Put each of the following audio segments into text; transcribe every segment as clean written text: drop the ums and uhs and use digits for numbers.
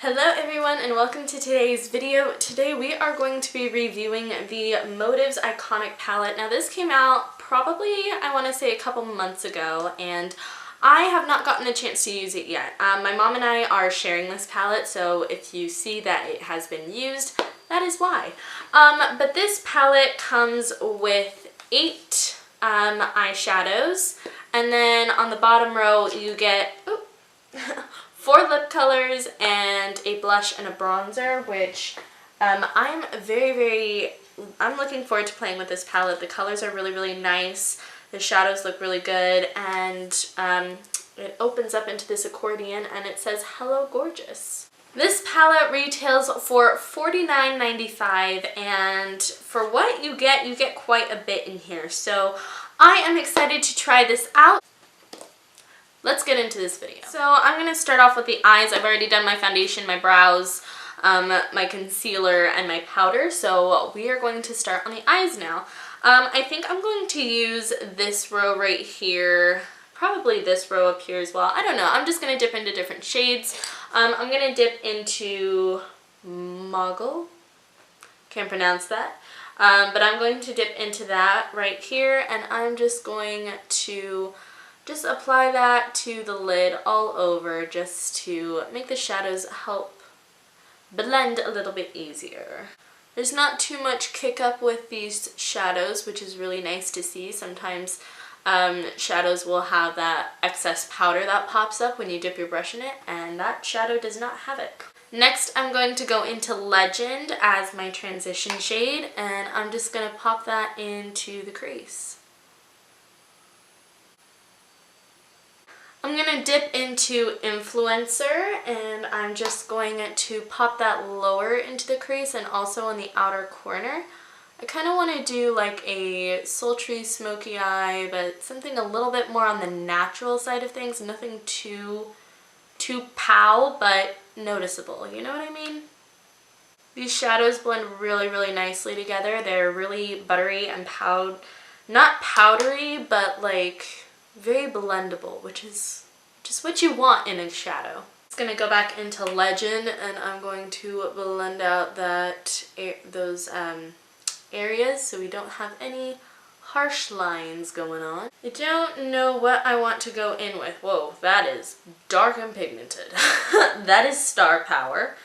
Hello everyone and welcome to today's video. Today we are going to be reviewing the Motives Iconic palette. Now this came out probably, I want to say a couple months ago, and I have not gotten a chance to use it yet. My mom and I are sharing this palette, so if you see that it has been used, that is why. But this palette comes with 8 eyeshadows, and then on the bottom row you get 4 lip colors and a blush and a bronzer, which I'm looking forward to playing with this palette. The colors are really nice, the shadows look really good, and it opens up into this accordion and it says "Hello Gorgeous." This palette retails for $49.95, and for what you get quite a bit in here. So I am excited to try this out. Let's get into this video. So I'm going to start off with the eyes. I've already done my foundation, my brows, my concealer, and my powder. So we are going to start on the eyes now. I think I'm going to use this row right here. Probably this row up here as well. I don't know. I'm just going to dip into different shades. I'm going to dip into Moggle. Can't pronounce that. But I'm going to dip into that right here. And I'm just going to apply that to the lid all over, just to make the shadows help blend a little bit easier. There's not too much kick up with these shadows, which is really nice to see. Sometimes shadows will have that excess powder that pops up when you dip your brush in it, and that shadow does not have it. Next, I'm going to go into Legend as my transition shade, and I'm just going to pop that into the crease. I'm going to dip into Influencer, and I'm just going to pop that lower into the crease and also on the outer corner. I kind of want to do like a sultry smoky eye, but something a little bit more on the natural side of things. Nothing too pow, but noticeable. You know what I mean? These shadows blend really nicely together. They're really buttery and not powdery, but like very blendable, which is just what you want in a shadow. It's going to go back into Legend, and I'm going to blend out those areas so we don't have any harsh lines going on. I don't know what I want to go in with. Whoa, that is dark and pigmented. That is Star Power.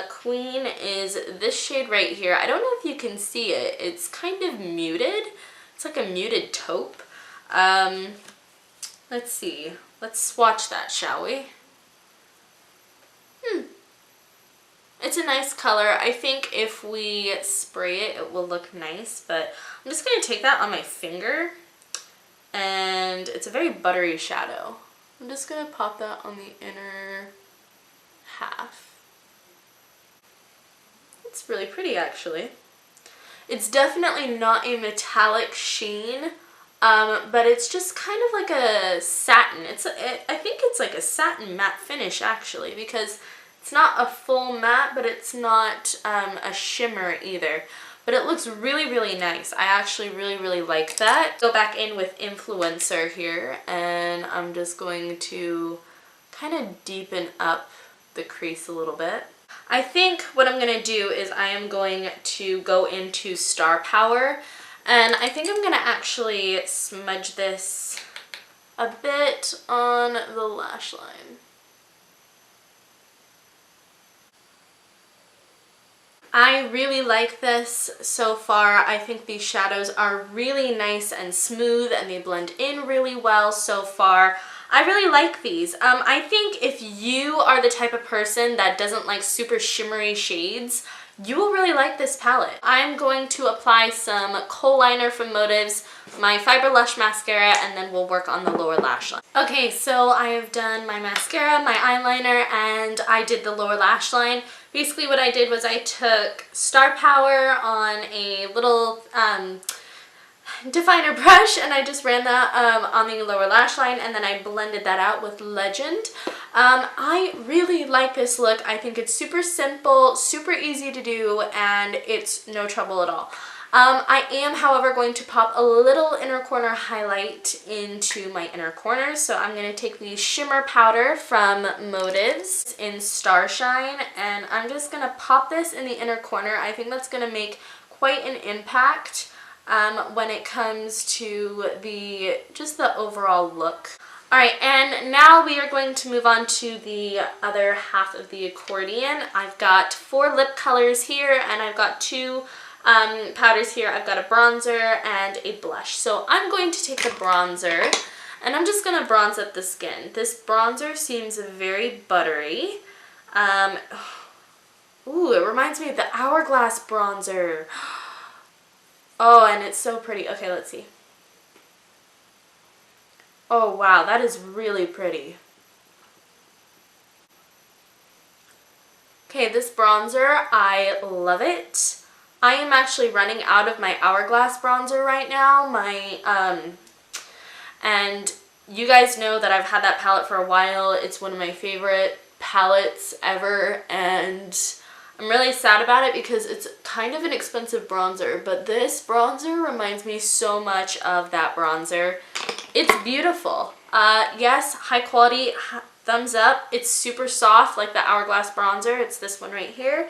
Queen is this shade right here. I don't know if you can see it. It's kind of muted. It's like a muted taupe. Let's see. Let's swatch that, shall we? It's a nice color. I think if we spray it, it will look nice, but I'm just going to take that on my finger, and it's a very buttery shadow. I'm just going to pop that on the inner half. It's really pretty, actually. It's definitely not a metallic sheen, but it's just kind of like a satin. I think it's like a satin matte finish, actually, because it's not a full matte, but it's not a shimmer either. But it looks really nice. I actually really like that. Go back in with Influencer here, and I'm just going to kind of deepen up the crease a little bit. I think what I'm going to do is I am going to go into Star Power, and I think I'm going to actually smudge this a bit on the lash line. I really like this so far. I think these shadows are really nice and smooth, and they blend in really well so far. I really like these. I think if you are the type of person that doesn't like super shimmery shades, you will really like this palette. I'm going to apply some kohl liner from Motives, my Fiber Lush mascara, and then we'll work on the lower lash line. Okay, so I have done my mascara, my eyeliner, and I did the lower lash line. Basically what I did was I took Star Power on a little definer brush, and I just ran that on the lower lash line, and then I blended that out with Legend. I really like this look. I think it's super simple, super easy to do, and it's no trouble at all. I am, however, going to pop a little inner corner highlight into my inner corners. So I'm going to take the shimmer powder from Motives in Starshine, and I'm just going to pop this in the inner corner. I think that's going to make quite an impact when it comes to just the overall look. Alright, and now we are going to move on to the other half of the accordion. I've got 4 lip colors here, and I've got 2 powders here. I've got a bronzer and a blush. So I'm going to take the bronzer, and I'm just going to bronze up the skin. This bronzer seems very buttery. Ooh, it reminds me of the Hourglass bronzer. Oh, and it's so pretty. Okay, let's see. Oh wow, that is really pretty. Okay, this bronzer, I love it. I am actually running out of my Hourglass bronzer right now. And you guys know that I've had that palette for a while. It's one of my favorite palettes ever, and I'm really sad about it because it's kind of an expensive bronzer, but this bronzer reminds me so much of that bronzer. It's beautiful. Yes, high quality, thumbs up. It's super soft like the Hourglass bronzer. It's this one right here.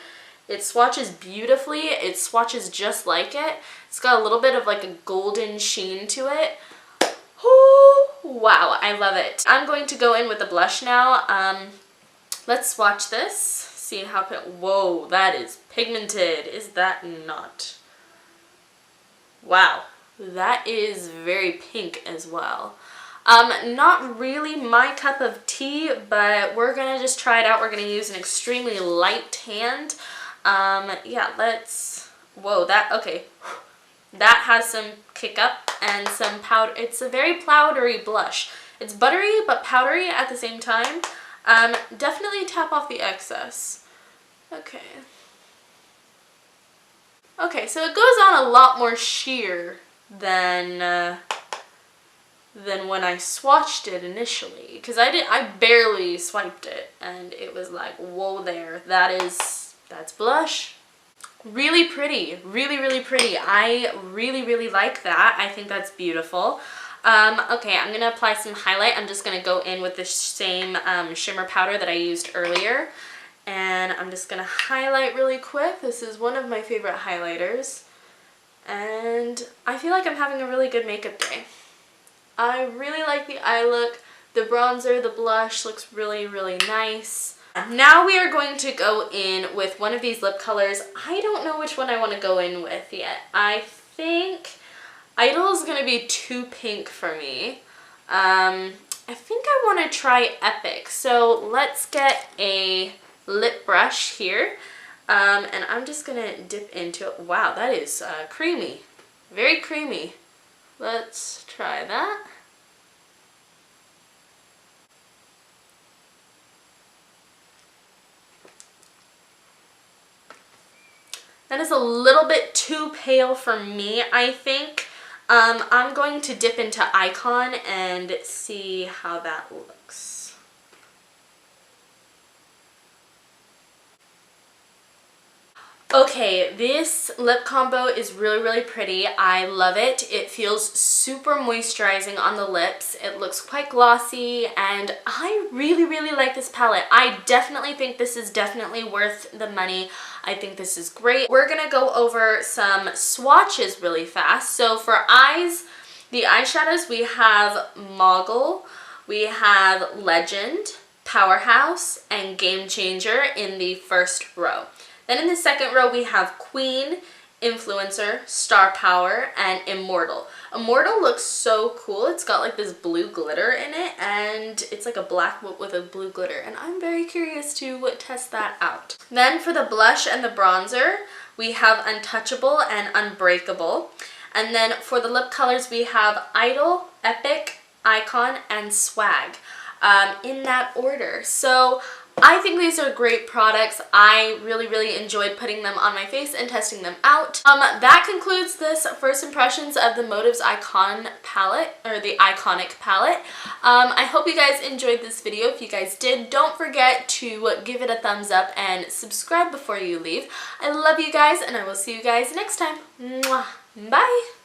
It swatches beautifully. It swatches just like it. It's got a little bit of like a golden sheen to it. Ooh, wow, I love it. I'm going to go in with the blush now. Let's swatch this. See how, whoa, that is pigmented. Is that not? Wow, that is very pink as well. Not really my cup of tea, but we're gonna just try it out. We're gonna use an extremely light hand. Yeah, whoa, okay. That has some kick up and some powder. It's a very powdery blush. It's buttery but powdery at the same time. Definitely tap off the excess. Okay. Okay, so it goes on a lot more sheer than when I swatched it initially, because I barely swiped it and it was like, whoa there, that's blush. Really pretty, really pretty. I really like that. I think that's beautiful. Okay, I'm gonna apply some highlight. I'm just gonna go in with the same shimmer powder that I used earlier, and I'm just gonna highlight really quick. This is one of my favorite highlighters, and I feel like I'm having a really good makeup day. I really like the eye look. The bronzer, the blush looks really nice. Now we are going to go in with one of these lip colors. I don't know which one I want to go in with yet. I think Idol is going to be too pink for me. I think I want to try Epic. So let's get a lip brush here. And I'm just going to dip into it. Wow, that is creamy. Very creamy. Let's try that. That is a little bit too pale for me, I think. I'm going to dip into Icon and see how that looks. Okay, this lip combo is really pretty. I love it. It feels super moisturizing on the lips. It looks quite glossy, and I really like this palette. I definitely think this is definitely worth the money. I think this is great. We're gonna go over some swatches really fast. So for eyes, the eyeshadows, we have Moggle, we have Legend, Powerhouse, and Game Changer in the first row. Then in the second row, we have Queen, Influencer, Star Power, and Immortal. Immortal looks so cool. It's got like this blue glitter in it, and it's like a black with a blue glitter, and I'm very curious to test that out. Then for the blush and the bronzer, we have Untouchable and Unbreakable. And then for the lip colors, we have Idol, Epic, Icon, and Swag. In that order. So I think these are great products. I really enjoyed putting them on my face and testing them out. That concludes this first impressions of the Motives Icon palette, or the Iconic palette. I hope you guys enjoyed this video. If you guys did, don't forget to give it a thumbs up and subscribe before you leave. I love you guys, and I will see you guys next time. Mwah. Bye!